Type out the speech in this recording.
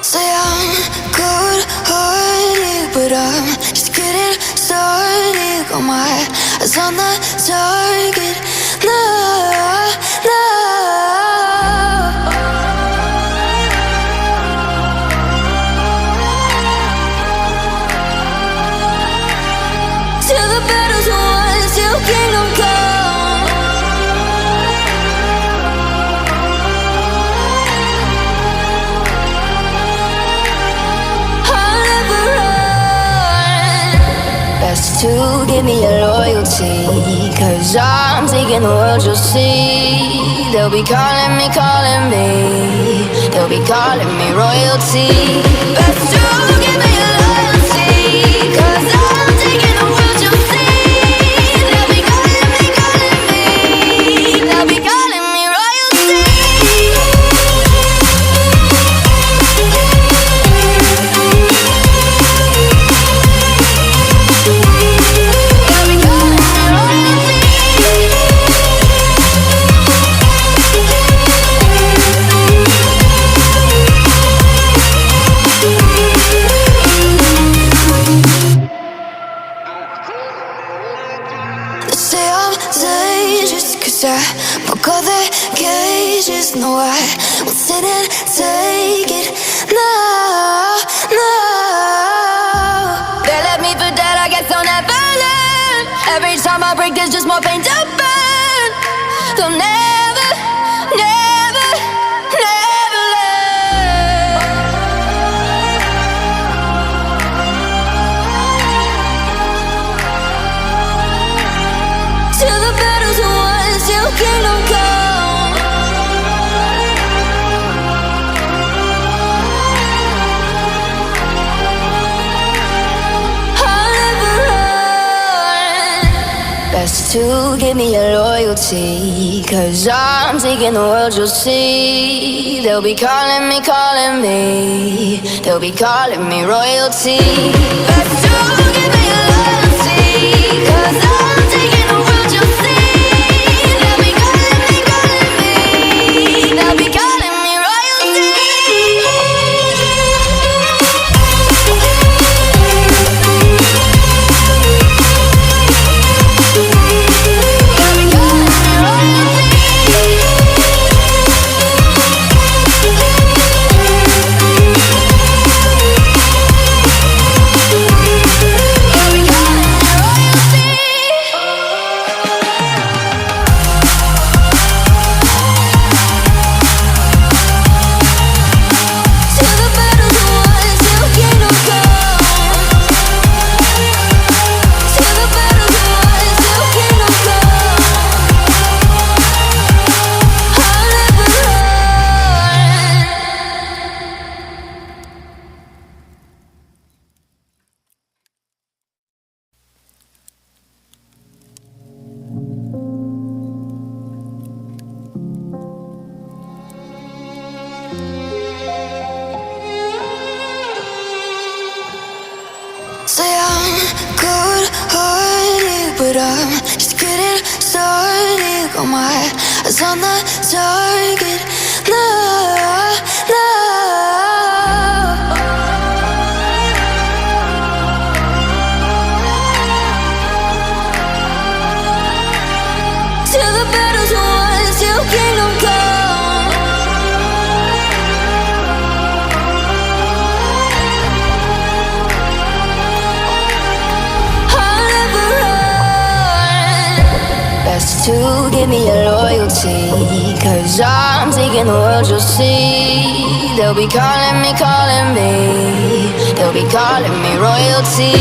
Say I'm good-hearted, but I'm just getting started. Got my eyes on the target. No, no. Till the battle's won, till kingdom come. I'll never run. Best to give me your loyalty, 'cause I'm taking the world, you'll see. They'll be calling me, they'll be calling me royalty. Best to give me your loyalty, 'cause I'm taking the world, you'll see. They'll be calling me, they'll be calling me royalty. They'll be calling me royalty. They say I'm dangerous, 'cause I broke all their cages. No, I won't sit and take it. No, no. They left me for dead, I guess I'll never learn. Every time I break, there's just more pain to burn. They'll never, never, never learn. Till the battle's won, till kingdom come. I'll never run. Best to give me your loyalty, 'cause I'm taking the world, you'll see. They'll be calling me, they'll be calling me royalty. Best to give me your loyalty, 'cause I'm taking the world, you'll see. They'll be calling me, they'll be calling me royalty. They'll be calling me royalty. They'll be calling me royalty. Till the battle's won, till kingdom come. Till the battle's won, till kingdom come. I'll never run. Say I'm good-hearted, but I'm just getting started. Got my eyes on the target. No, no. Till the battle's won, till kingdom come. I'll never run. Best to give me your loyalty, 'cause I'm taking the world, you'll see. They'll be calling me, they'll be calling me royalty.